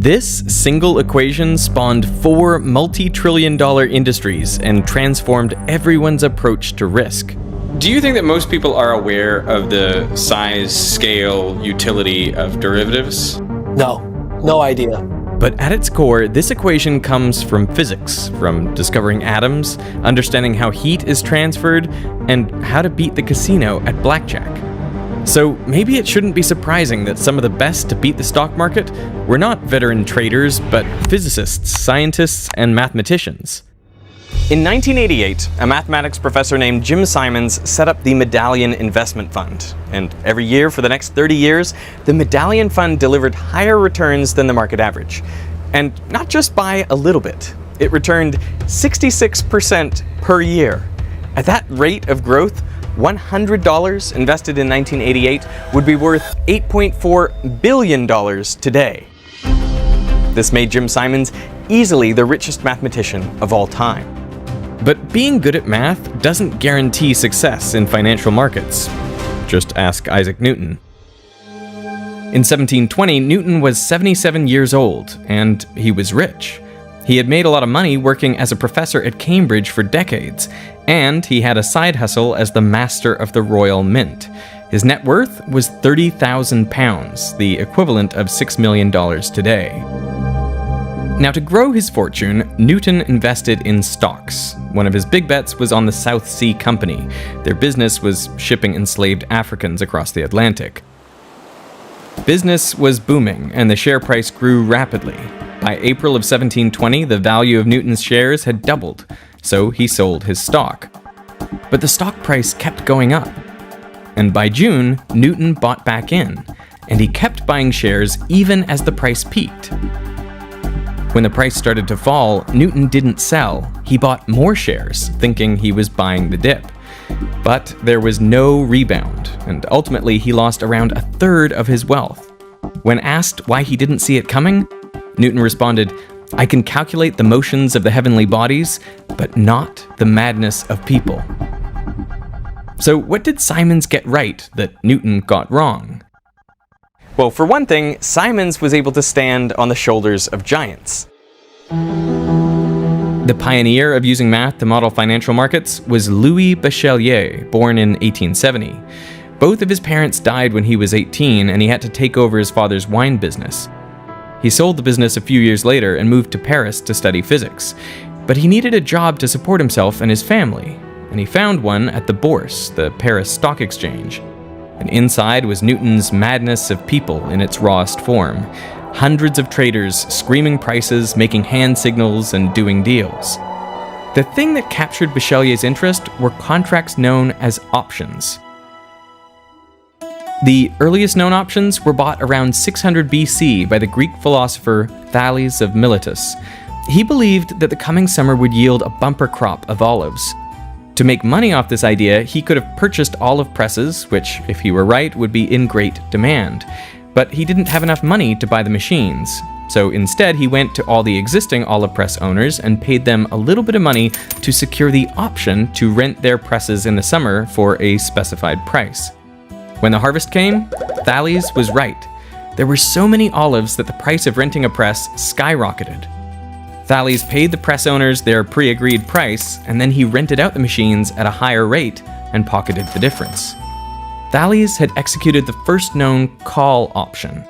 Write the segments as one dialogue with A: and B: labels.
A: This single equation spawned 4 multi-trillion-dollar industries and transformed everyone's approach to risk.
B: Do you think that most people are aware of the size, scale, utility of derivatives?
C: No idea.
A: But at its core, this equation comes from physics, from discovering atoms, understanding how heat is transferred, and how to beat the casino at blackjack. So maybe it shouldn't be surprising that some of the best to beat the stock market were not veteran traders, but physicists, scientists, and mathematicians. In 1988, a mathematics professor named Jim Simons set up the Medallion Investment Fund. And every year for the next 30 years, the Medallion Fund delivered higher returns than the market average. And not just by a little bit. It returned 66% per year. At that rate of growth, $100 invested in 1988 would be worth $8.4 billion today. This made Jim Simons easily the richest mathematician of all time. But being good at math doesn't guarantee success in financial markets. Just ask Isaac Newton. In 1720, Newton was 77 years old, and he was rich. He had made a lot of money working as a professor at Cambridge for decades, and he had a side hustle as the master of the Royal Mint. His net worth was £30,000, the equivalent of $6 million today. Now, to grow his fortune, Newton invested in stocks. One of his big bets was on the South Sea Company. Their business was shipping enslaved Africans across the Atlantic. Business was booming, and the share price grew rapidly. By April of 1720, the value of Newton's shares had doubled, so he sold his stock. But the stock price kept going up. And by June, Newton bought back in, and he kept buying shares even as the price peaked. When the price started to fall, Newton didn't sell. He bought more shares, thinking he was buying the dip. But there was no rebound, and ultimately he lost around a third of his wealth. When asked why he didn't see it coming, Newton responded, "I can calculate the motions of the heavenly bodies, but not the madness of people." So what did Simons get right that Newton got wrong? Well, for one thing, Simons was able to stand on the shoulders of giants. The pioneer of using math to model financial markets was Louis Bachelier, born in 1870. Both of his parents died when he was 18, and he had to take over his father's wine business. He sold the business a few years later and moved to Paris to study physics. But he needed a job to support himself and his family, and he found one at the Bourse, the Paris Stock Exchange. And inside was Newton's madness of people in its rawest form. Hundreds of traders screaming prices, making hand signals, and doing deals. The thing that captured Bachelier's interest were contracts known as options. The earliest known options were bought around 600 BC by the Greek philosopher Thales of Miletus. He believed that the coming summer would yield a bumper crop of olives. To make money off this idea, he could have purchased olive presses, which, if he were right, would be in great demand. But he didn't have enough money to buy the machines. So instead, he went to all the existing olive press owners and paid them a little bit of money to secure the option to rent their presses in the summer for a specified price. When the harvest came, Thales was right. There were so many olives that the price of renting a press skyrocketed. Thales paid the press owners their pre-agreed price, and then he rented out the machines at a higher rate and pocketed the difference. Thales had executed the first known call option.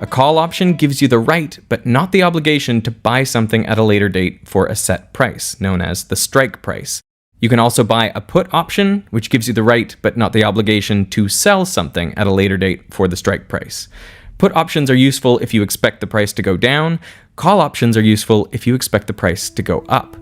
A: A call option gives you the right, but not the obligation, to buy something at a later date for a set price, known as the strike price. You can also buy a put option, which gives you the right, but not the obligation, to sell something at a later date for the strike price. Put options are useful if you expect the price to go down. Call options are useful if you expect the price to go up.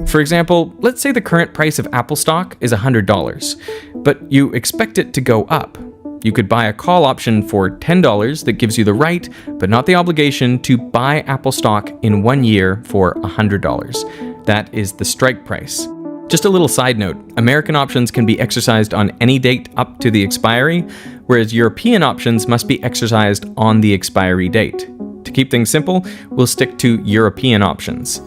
A: For example, let's say the current price of Apple stock is $100, but you expect it to go up. You could buy a call option for $10 that gives you the right, but not the obligation, to buy Apple stock in 1 year for $100. That is the strike price. Just a little side note, American options can be exercised on any date up to the expiry, whereas European options must be exercised on the expiry date. To keep things simple, we'll stick to European options.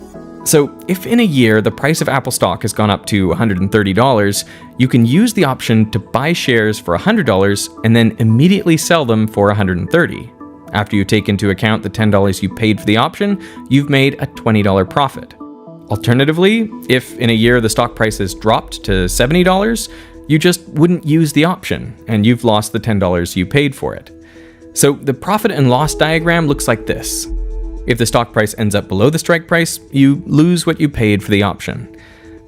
A: So if in a year the price of Apple stock has gone up to $130, you can use the option to buy shares for $100 and then immediately sell them for $130. After you take into account the $10 you paid for the option, you've made a $20 profit. Alternatively, if in a year the stock price has dropped to $70, you just wouldn't use the option, and you've lost the $10 you paid for it. So the profit and loss diagram looks like this. If the stock price ends up below the strike price, you lose what you paid for the option.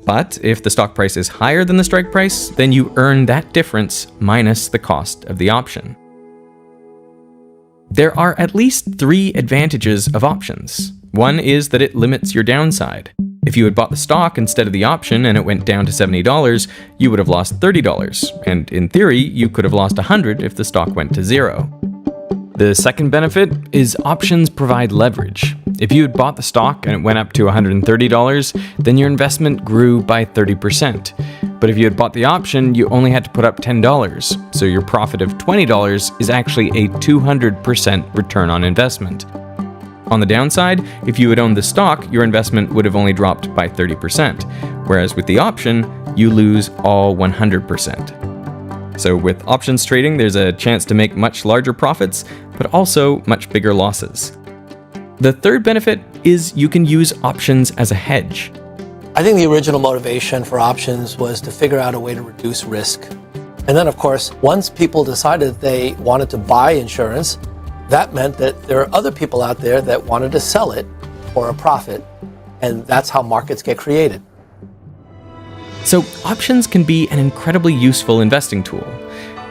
A: But if the stock price is higher than the strike price, then you earn that difference minus the cost of the option. There are at least 3 advantages of options. One is that it limits your downside. If you had bought the stock instead of the option and it went down to $70, you would have lost $30, and in theory, you could have lost $100 if the stock went to zero. The second benefit is options provide leverage. If you had bought the stock and it went up to $130, then your investment grew by 30%. But if you had bought the option, you only had to put up $10, so your profit of $20 is actually a 200% return on investment. On the downside, if you had owned the stock, your investment would have only dropped by 30%, whereas with the option, you lose all 100%. So with options trading, there's a chance to make much larger profits, but also much bigger losses. The third benefit is you can use options as a hedge.
C: I think the original motivation for options was to figure out a way to reduce risk. And then, of course, once people decided they wanted to buy insurance, that meant that there are other people out there that wanted to sell it for a profit. And that's how markets get created.
A: So options can be an incredibly useful investing tool.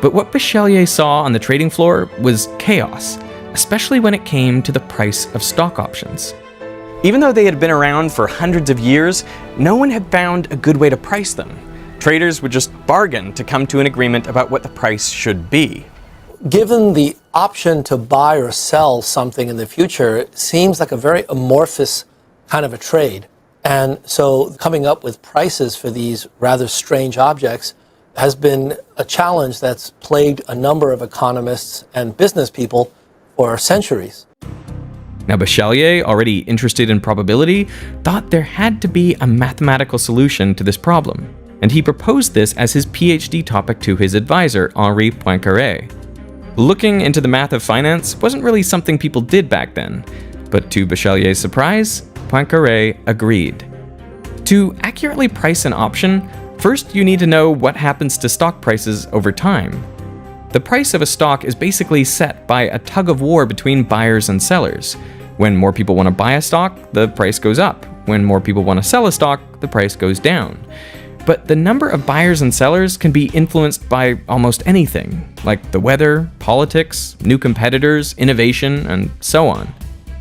A: But what Bachelier saw on the trading floor was chaos, especially when it came to the price of stock options. Even though they had been around for hundreds of years, no one had found a good way to price them. Traders would just bargain to come to an agreement about what the price should be.
C: Given the option to buy or sell something in the future, it seems like a very amorphous kind of a trade. And so coming up with prices for these rather strange objects has been a challenge that's plagued a number of economists and business people for centuries.
A: Now, Bachelier, already interested in probability, thought there had to be a mathematical solution to this problem, and he proposed this as his PhD topic to his advisor, Henri Poincaré. Looking into the math of finance wasn't really something people did back then, but to Bachelier's surprise, Poincaré agreed. To accurately price an option, first you need to know what happens to stock prices over time. The price of a stock is basically set by a tug of war between buyers and sellers. When more people want to buy a stock, the price goes up. When more people want to sell a stock, the price goes down. But the number of buyers and sellers can be influenced by almost anything, like the weather, politics, new competitors, innovation, and so on.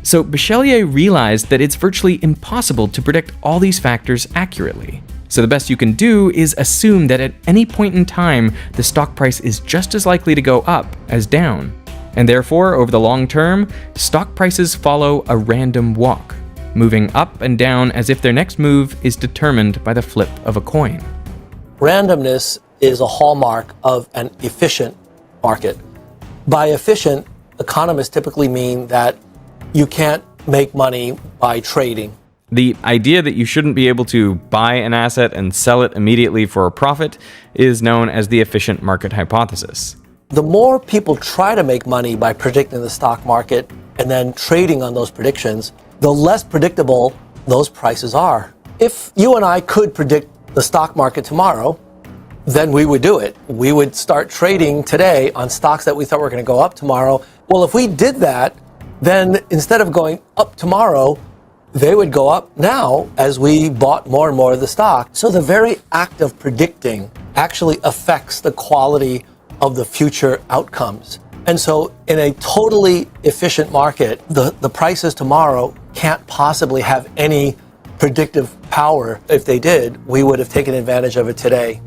A: So Bachelier realized that it's virtually impossible to predict all these factors accurately. So the best you can do is assume that at any point in time, the stock price is just as likely to go up as down. And therefore, over the long term, stock prices follow a random walk, moving up and down as if their next move is determined by the flip of a coin.
C: Randomness is a hallmark of an efficient market. By efficient, economists typically mean that you can't make money by trading.
A: The idea that you shouldn't be able to buy an asset and sell it immediately for a profit is known as the efficient market hypothesis.
C: The more people try to make money by predicting the stock market and then trading on those predictions, the less predictable those prices are. If you and I could predict the stock market tomorrow, then we would do it. We would start trading today on stocks that we thought were going to go up tomorrow. Well, if we did that, then instead of going up tomorrow, they would go up now as we bought more and more of the stock. So the very act of predicting actually affects the quality of the future outcomes. And so in a totally efficient market, the prices tomorrow can't possibly have any predictive power. If they did, we would have taken advantage of it today.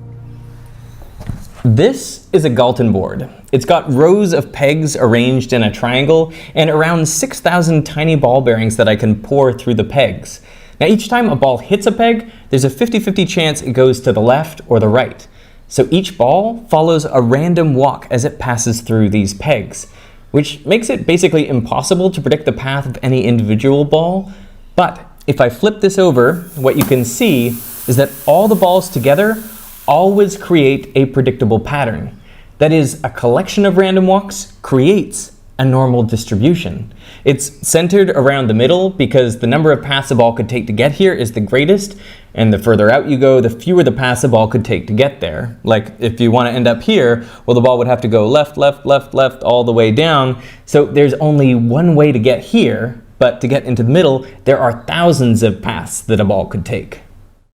D: This is a Galton board. It's got rows of pegs arranged in a triangle and around 6,000 tiny ball bearings that I can pour through the pegs. Now each time a ball hits a peg, there's a 50-50 chance it goes to the left or the right. So each ball follows a random walk as it passes through these pegs, which makes it basically impossible to predict the path of any individual ball. But if I flip this over, what you can see is that all the balls together always create a predictable pattern. That is, a collection of random walks creates a normal distribution. It's centered around the middle because the number of paths a ball could take to get here is the greatest, and the further out you go, the fewer the paths a ball could take to get there. Like if you want to end up here, well, the ball would have to go left, left, left, left, all the way down. So there's only one way to get here, but to get into the middle, there are thousands of paths that a ball could take.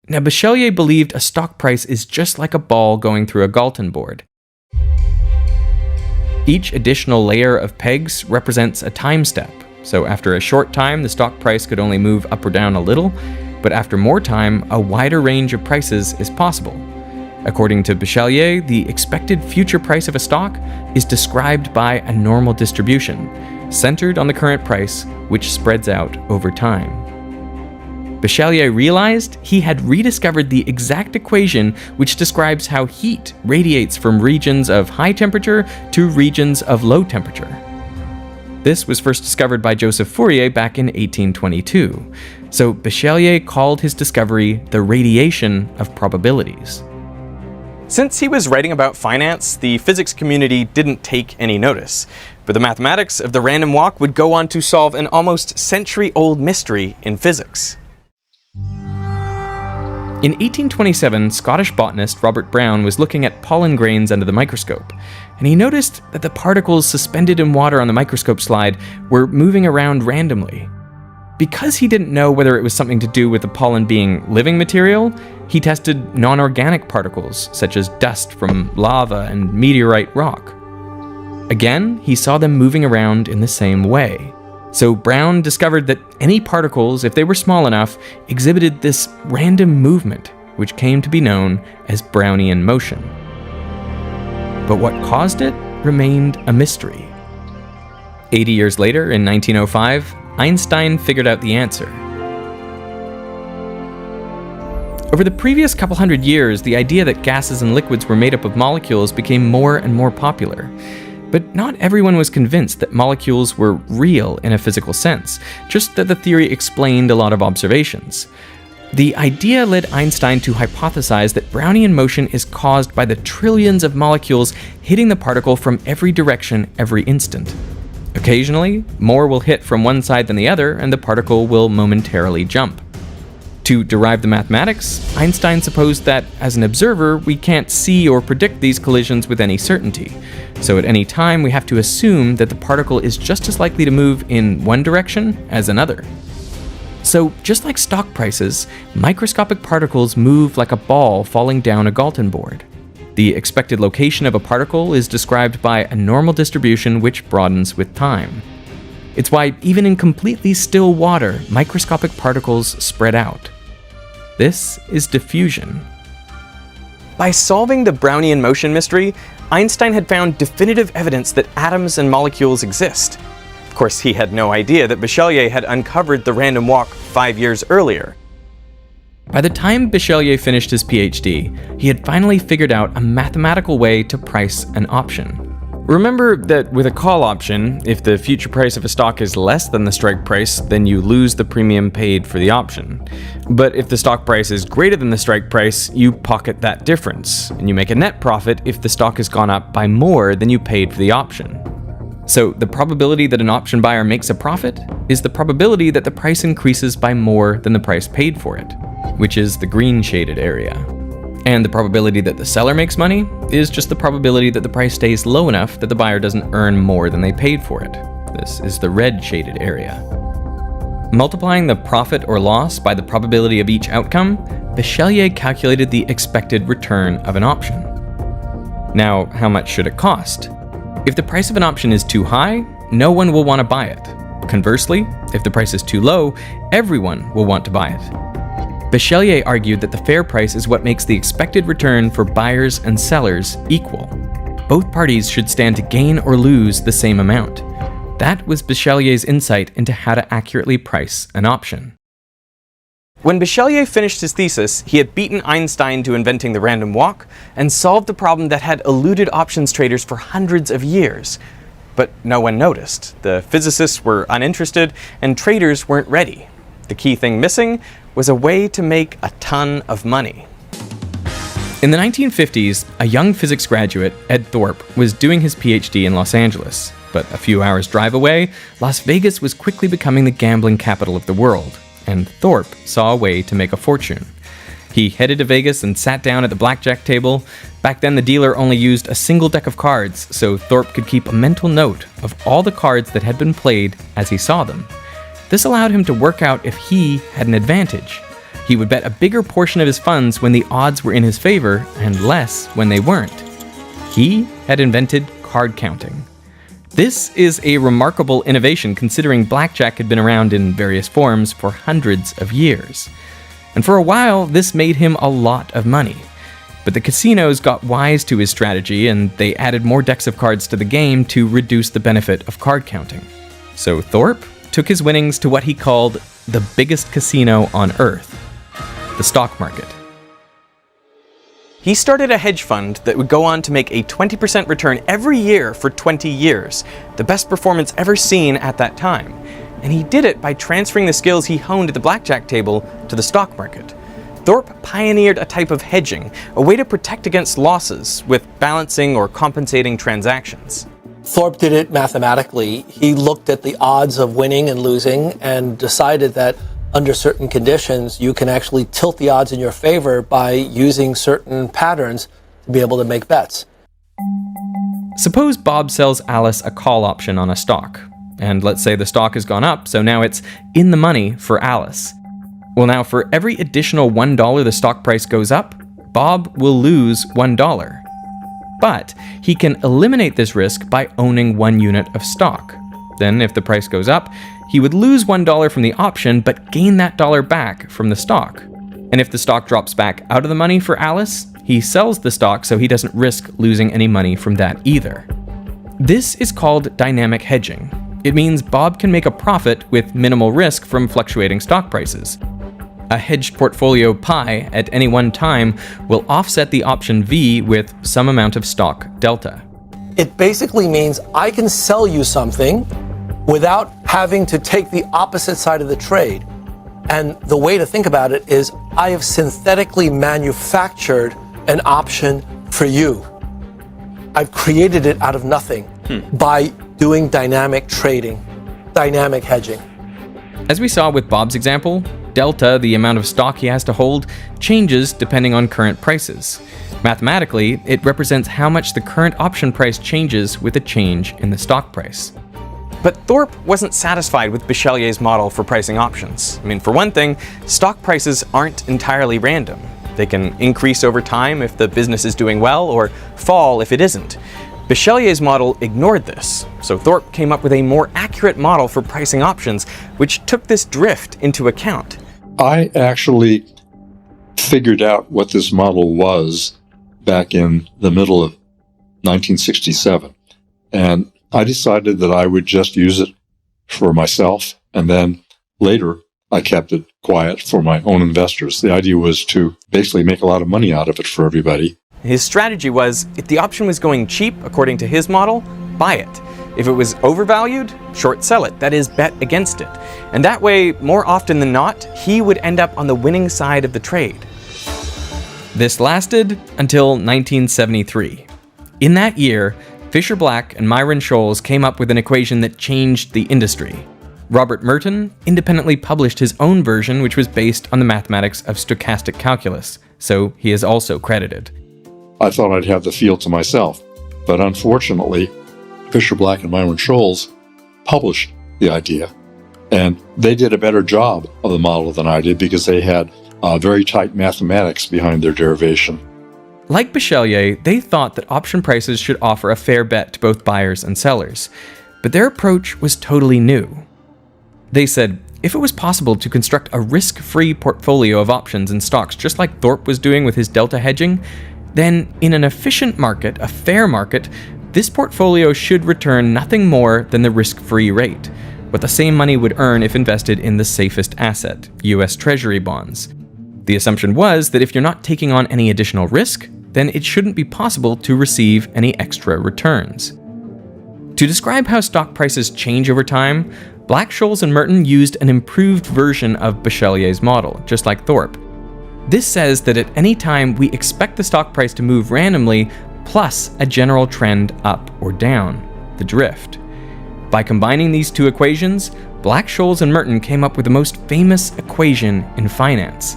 A: Now, Bachelier believed a stock price is just like a ball going through a Galton board. Each additional layer of pegs represents a time step. So after a short time, the stock price could only move up or down a little, but after more time, a wider range of prices is possible. According to Bachelier, the expected future price of a stock is described by a normal distribution, centered on the current price, which spreads out over time. Bachelier realized he had rediscovered the exact equation which describes how heat radiates from regions of high temperature to regions of low temperature. This was first discovered by Joseph Fourier back in 1822. So Bachelier called his discovery the radiation of probabilities. Since he was writing about finance, the physics community didn't take any notice. But the mathematics of the random walk would go on to solve an almost century-old mystery in physics. In 1827, Scottish botanist Robert Brown was looking at pollen grains under the microscope, and he noticed that the particles suspended in water on the microscope slide were moving around randomly. Because he didn't know whether it was something to do with the pollen being living material, he tested non-organic particles, such as dust from lava and meteorite rock. Again, he saw them moving around in the same way. So Brown discovered that any particles, if they were small enough, exhibited this random movement, which came to be known as Brownian motion. But what caused it remained a mystery. 80 years later, in 1905, Einstein figured out the answer. Over the previous couple hundred years, the idea that gases and liquids were made up of molecules became more and more popular. But not everyone was convinced that molecules were real in a physical sense, just that the theory explained a lot of observations. The idea led Einstein to hypothesize that Brownian motion is caused by the trillions of molecules hitting the particle from every direction every instant. Occasionally, more will hit from one side than the other, and the particle will momentarily jump. To derive the mathematics, Einstein supposed that, as an observer, we can't see or predict these collisions with any certainty. So at any time, we have to assume that the particle is just as likely to move in one direction as another. So, just like stock prices, microscopic particles move like a ball falling down a Galton board. The expected location of a particle is described by a normal distribution which broadens with time. It's why even in completely still water, microscopic particles spread out. This is diffusion. By solving the Brownian motion mystery, Einstein had found definitive evidence that atoms and molecules exist. Of course, he had no idea that Bachelier had uncovered the random walk 5 years earlier. By the time Bachelier finished his PhD, he had finally figured out a mathematical way to price an option. Remember that with a call option, if the future price of a stock is less than the strike price, then you lose the premium paid for the option. But if the stock price is greater than the strike price, you pocket that difference, and you make a net profit if the stock has gone up by more than you paid for the option. So the probability that an option buyer makes a profit is the probability that the price increases by more than the price paid for it, which is the green shaded area. And the probability that the seller makes money is just the probability that the price stays low enough that the buyer doesn't earn more than they paid for it. This is the red shaded area. Multiplying the profit or loss by the probability of each outcome, Bachelier calculated the expected return of an option. Now, how much should it cost? If the price of an option is too high, no one will want to buy it. Conversely, if the price is too low, everyone will want to buy it. Bachelier argued that the fair price is what makes the expected return for buyers and sellers equal. Both parties should stand to gain or lose the same amount. That was Bachelier's insight into how to accurately price an option. When Bachelier finished his thesis, he had beaten Einstein to inventing the random walk and solved a problem that had eluded options traders for hundreds of years. But no one noticed. The physicists were uninterested and traders weren't ready. The key thing missing was a way to make a ton of money. In the 1950s, a young physics graduate, Ed Thorpe, was doing his PhD in Los Angeles. But a few hours' drive away, Las Vegas was quickly becoming the gambling capital of the world, and Thorpe saw a way to make a fortune. He headed to Vegas and sat down at the blackjack table. Back then, the dealer only used a single deck of cards, so Thorpe could keep a mental note of all the cards that had been played as he saw them. This allowed him to work out if he had an advantage. He would bet a bigger portion of his funds when the odds were in his favor and less when they weren't. He had invented card counting. This is a remarkable innovation considering blackjack had been around in various forms for hundreds of years. And for a while, this made him a lot of money. But the casinos got wise to his strategy and they added more decks of cards to the game to reduce the benefit of card counting. So Thorpe took his winnings to what he called the biggest casino on Earth, the stock market. He started a hedge fund that would go on to make a 20% return every year for 20 years, the best performance ever seen at that time. And he did it by transferring the skills he honed at the blackjack table to the stock market. Thorpe pioneered a type of hedging, a way to protect against losses with balancing or compensating transactions.
C: Thorpe did it mathematically. He looked at the odds of winning and losing and decided that under certain conditions, you can actually tilt the odds in your favor by using certain patterns to be able to make bets.
A: Suppose Bob sells Alice a call option on a stock. And let's say the stock has gone up, so now it's in the money for Alice. Well, now for every additional $1 the stock price goes up, Bob will lose $1. But he can eliminate this risk by owning 1 unit of stock. Then, if the price goes up, he would lose $1 from the option, but gain that dollar back from the stock. And if the stock drops back out of the money for Alice, he sells the stock so he doesn't risk losing any money from that either. This is called dynamic hedging. It means Bob can make a profit with minimal risk from fluctuating stock prices. A hedged portfolio pi at any one time will offset the option V with some amount of stock delta.
C: It basically means I can sell you something without having to take the opposite side of the trade. And the way to think about it is I have synthetically manufactured an option for you. I've created it out of nothing by doing dynamic trading, dynamic hedging.
A: As we saw with Bob's example, delta, the amount of stock he has to hold, changes depending on current prices. Mathematically, it represents how much the current option price changes with a change in the stock price. But Thorpe wasn't satisfied with Bechelier's model for pricing options. I mean, for one thing, stock prices aren't entirely random. They can increase over time if the business is doing well, or fall if it isn't. Bechelier's model ignored this, so Thorpe came up with a more accurate model for pricing options, which took this drift into account.
E: I actually figured out what this model was back in the middle of 1967, and I decided that I would just use it for myself, and then later I kept it quiet for my own investors. The idea was to basically make a lot of money out of it for everybody.
A: His strategy was, if the option was going cheap, according to his model, buy it. If it was overvalued, short sell it, that is, bet against it. And that way, more often than not, he would end up on the winning side of the trade. This lasted until 1973. In that year, Fisher-Black and Myron Scholes came up with an equation that changed the industry. Robert Merton independently published his own version, which was based on the mathematics of stochastic calculus, so he is also credited.
E: I thought I'd have the field to myself, but unfortunately, Fisher-Black and Myron Scholes published the idea, and they did a better job of the model than I did because they had very tight mathematics behind their derivation.
A: Like Bechellier, they thought that option prices should offer a fair bet to both buyers and sellers, but their approach was totally new. They said, if it was possible to construct a risk-free portfolio of options and stocks just like Thorpe was doing with his delta hedging, then in an efficient market, a fair market, this portfolio should return nothing more than the risk-free rate, what the same money would earn if invested in the safest asset, US Treasury bonds. The assumption was that if you're not taking on any additional risk, then it shouldn't be possible to receive any extra returns. To describe how stock prices change over time, Black, Scholes, and Merton used an improved version of Bechelier's model, just like Thorpe. This says that at any time we expect the stock price to move randomly, plus a general trend up or down, the drift. By combining these two equations, Black, Scholes, and Murton came up with the most famous equation in finance.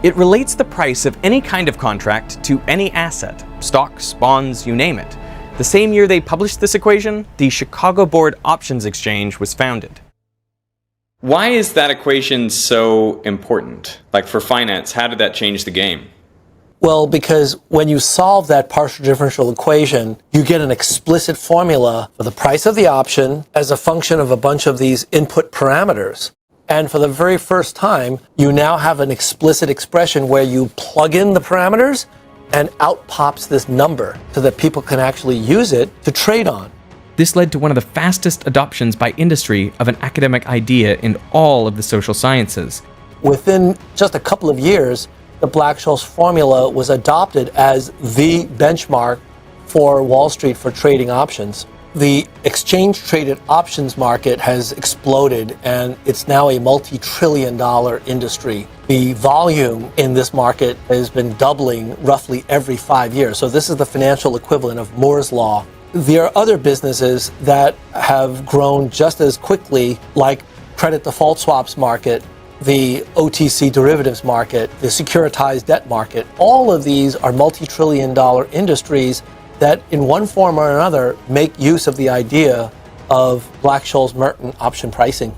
D: It relates the price of any kind of contract to any asset, stocks, bonds, you name it. The same year they published this equation, the Chicago Board Options Exchange was founded.
B: Why is that equation so important? Like for finance, how did that change the game?
C: Well, because when you solve that partial differential equation, you get an explicit formula for the price of the option as a function of a bunch of these input parameters. And for the very first time, you now have an explicit expression where you plug in the parameters and out pops this number so that people can actually use it to trade on.
A: This led to one of the fastest adoptions by industry of an academic idea in all of the social sciences.
C: Within just a couple of years, the Black-Scholes formula was adopted as the benchmark for Wall Street for trading options. The exchange-traded options market has exploded, and it's now a multi-trillion-dollar industry. The volume in this market has been doubling roughly every 5 years. So this is the financial equivalent of Moore's Law. There are other businesses that have grown just as quickly, like credit default swaps market, the OTC derivatives market, the securitized debt market. All of these are multi-trillion-dollar industries that in one form or another make use of the idea of Black-Scholes-Murton option pricing.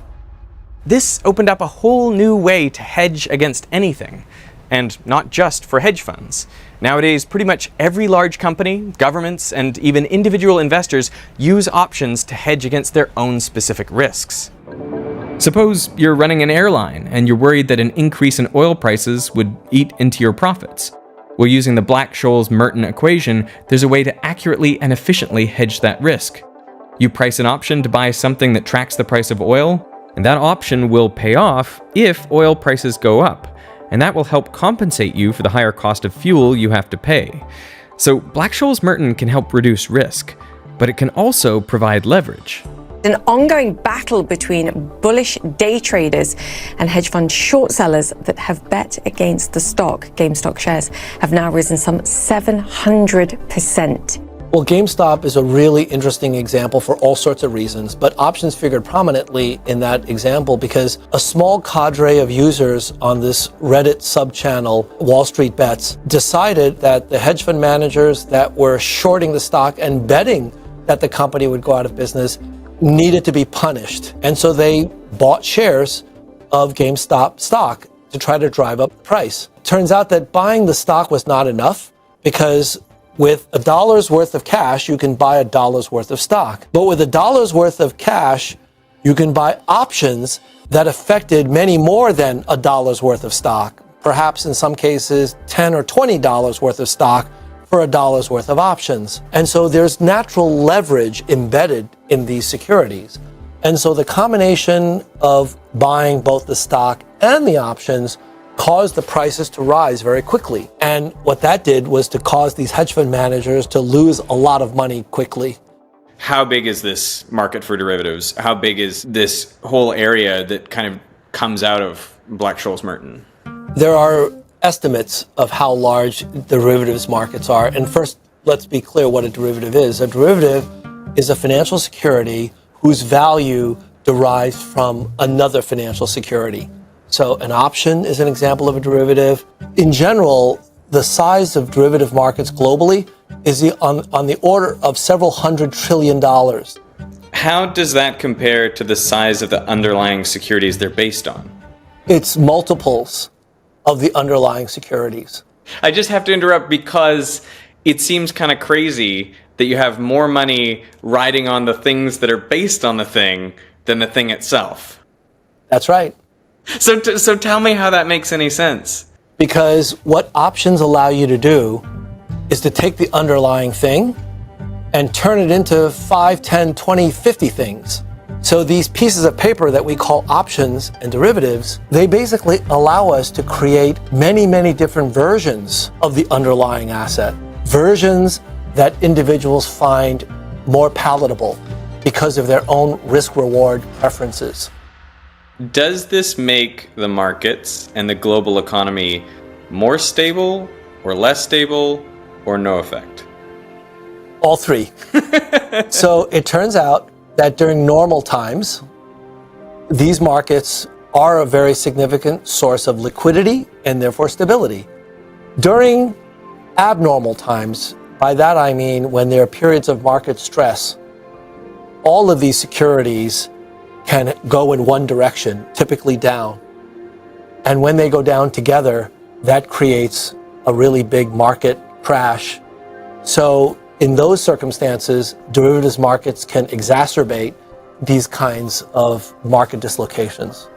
D: This opened up a whole new way to hedge against anything, and not just for hedge funds. Nowadays, pretty much every large company, governments, and even individual investors use options to hedge against their own specific risks.
A: Suppose you're running an airline and you're worried that an increase in oil prices would eat into your profits. Well, using the Black-Scholes-Murton equation, there's a way to accurately and efficiently hedge that risk. You price an option to buy something that tracks the price of oil, and that option will pay off if oil prices go up, and that will help compensate you for the higher cost of fuel you have to pay. So Black-Scholes-Murton can help reduce risk, but it can also provide leverage.
F: An ongoing battle between bullish day traders and hedge fund short sellers that have bet against the stock. GameStop shares have now risen some 700%.
C: Well, GameStop is a really interesting example for all sorts of reasons, but options figured prominently in that example because a small cadre of users on this Reddit sub-channel, Wall Street Bets, decided that the hedge fund managers that were shorting the stock and betting that the company would go out of business needed to be punished. And so they bought shares of GameStop stock to try to drive up the price. Turns out that buying the stock was not enough because with $1 worth of cash, you can buy $1 worth of stock. But with $1 worth of cash, you can buy options that affected many more than $1 worth of stock. Perhaps in some cases, $10 or $20 worth of stock for $1 worth of options. And so there's natural leverage embedded in these securities. And so the combination of buying both the stock and the options caused the prices to rise very quickly. And what that did was to cause these hedge fund managers to lose a lot of money quickly.
B: How big is this market for derivatives? How big is this whole area that kind of comes out of Black-Scholes-Murton?
C: There are estimates of how large derivatives markets are. And first, let's be clear what a derivative is. A derivative is a financial security whose value derives from another financial security. So an option is an example of a derivative. In general, the size of derivative markets globally is on the order of several $100 trillion.
B: How does that compare to the size of the underlying securities they're based on?
C: It's multiples of the underlying securities.
B: I just have to interrupt because it seems kind of crazy that you have more money riding on the things that are based on the thing than the thing itself.
C: That's right.
B: So tell me how that makes any sense.
C: Because what options allow you to do is to take the underlying thing and turn it into 5, 10, 20, 50 things. So these pieces of paper that we call options and derivatives, they basically allow us to create many, many different versions of the underlying asset. Versions that individuals find more palatable because of their own risk-reward preferences.
B: Does this make the markets and the global economy more stable or less stable or no effect?
C: All three. So it turns out that during normal times, these markets are a very significant source of liquidity and therefore stability. During abnormal times, by that I mean when there are periods of market stress, all of these securities can go in one direction, typically down. And when they go down together, that creates a really big market crash. So in those circumstances, derivatives markets can exacerbate these kinds of market dislocations.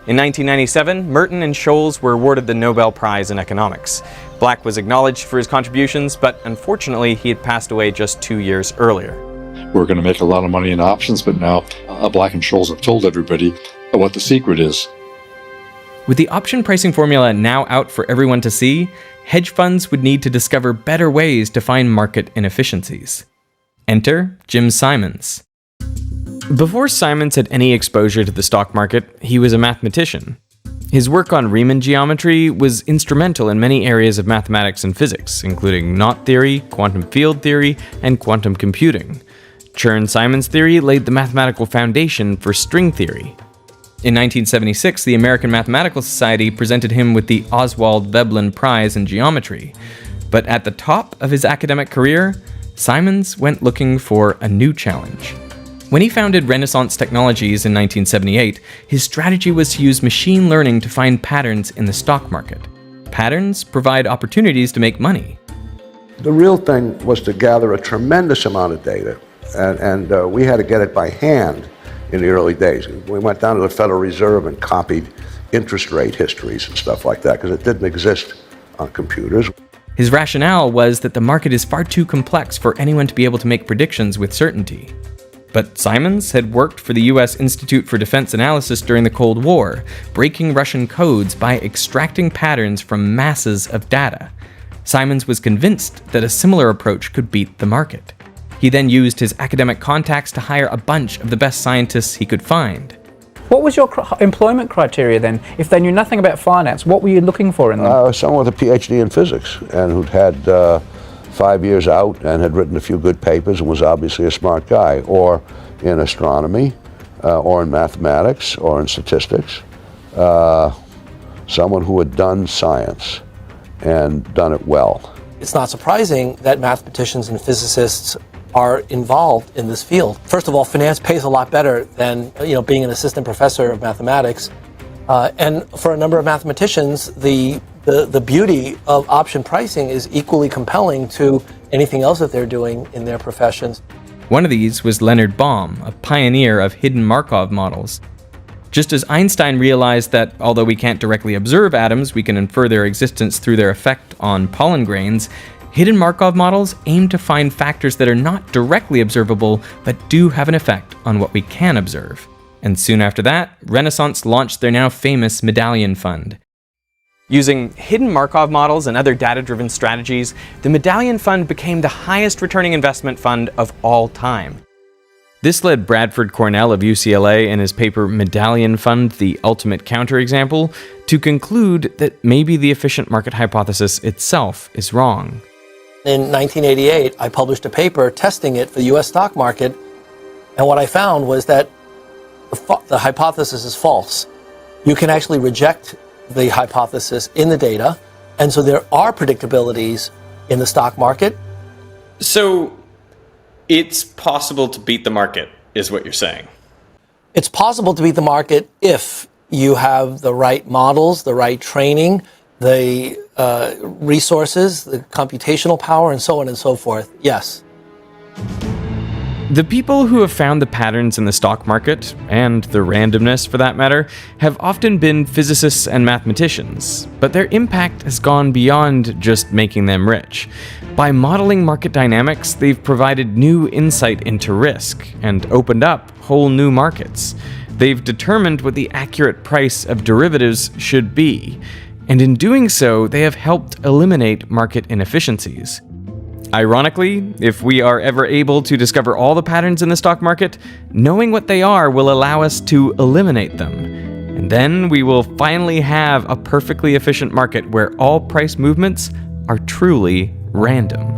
A: In 1997, Myrton and Scholz were awarded the Nobel Prize in Economics. Black was acknowledged for his contributions, but unfortunately he had passed away just 2 years earlier.
E: We're going to make a lot of money in options, but now Black and Scholes have told everybody what the secret is.
A: With the option pricing formula now out for everyone to see, hedge funds would need to discover better ways to find market inefficiencies. Enter Jim Simons. Before Simons had any exposure to the stock market, he was a mathematician. His work on Riemann geometry was instrumental in many areas of mathematics and physics, including knot theory, quantum field theory, and quantum computing. Chern-Simons theory laid the mathematical foundation for string theory. In 1976, the American Mathematical Society presented him with the Oswald Veblen Prize in Geometry. But at the top of his academic career, Simons went looking for a new challenge. When he founded Renaissance Technologies in 1978, his strategy was to use machine learning to find patterns in the stock market. Patterns provide opportunities to make money.
G: The real thing was to gather a tremendous amount of data, and we had to get it by hand in the early days. We went down to the Federal Reserve and copied interest rate histories and stuff like that because it didn't exist on computers.
A: His rationale was that the market is far too complex for anyone to be able to make predictions with certainty. But Simons had worked for the U.S. Institute for Defense Analysis during the Cold War, breaking Russian codes by extracting patterns from masses of data. Simons was convinced that a similar approach could beat the market. He then used his academic contacts to hire a bunch of the best scientists he could find.
H: What was your employment criteria then? If they knew nothing about finance, what were you looking for in them?
G: Someone with a PhD in physics and who'd had 5 years out and had written a few good papers and was obviously a smart guy, or in astronomy, or in mathematics, or in statistics. Someone who had done science and done it well.
C: It's not surprising that mathematicians and physicists are involved in this field. First of all, finance pays a lot better than being an assistant professor of mathematics. And for a number of mathematicians, the beauty of option pricing is equally compelling to anything else that they're doing in their professions.
A: One of these was Leonard Baum, a pioneer of hidden Markov models. Just as Einstein realized that although we can't directly observe atoms, we can infer their existence through their effect on pollen grains, hidden Markov models aim to find factors that are not directly observable, but do have an effect on what we can observe. And soon after that, Renaissance launched their now famous Medallion Fund. Using hidden Markov models and other data-driven strategies, the Medallion Fund became the highest returning investment fund of all time. This led Bradford Cornell of UCLA in his paper Medallion Fund, the Ultimate Counterexample, to conclude that maybe the efficient market hypothesis itself is wrong.
C: In 1988, I published a paper testing it for the US stock market, and what I found was that the hypothesis is false. You can actually reject the hypothesis in the data, and so there are predictabilities in the stock market.
B: So it's possible to beat the market, is what you're saying?
C: It's possible to beat the market if you have the right models, the right training, the resources, the computational power, and so on and so forth. Yes.
A: The people who have found the patterns in the stock market, and the randomness for that matter, have often been physicists and mathematicians, but their impact has gone beyond just making them rich. By modeling market dynamics, they've provided new insight into risk and opened up whole new markets. They've determined what the accurate price of derivatives should be, and in doing so, they have helped eliminate market inefficiencies. Ironically, if we are ever able to discover all the patterns in the stock market, knowing what they are will allow us to eliminate them. And then we will finally have a perfectly efficient market where all price movements are truly random.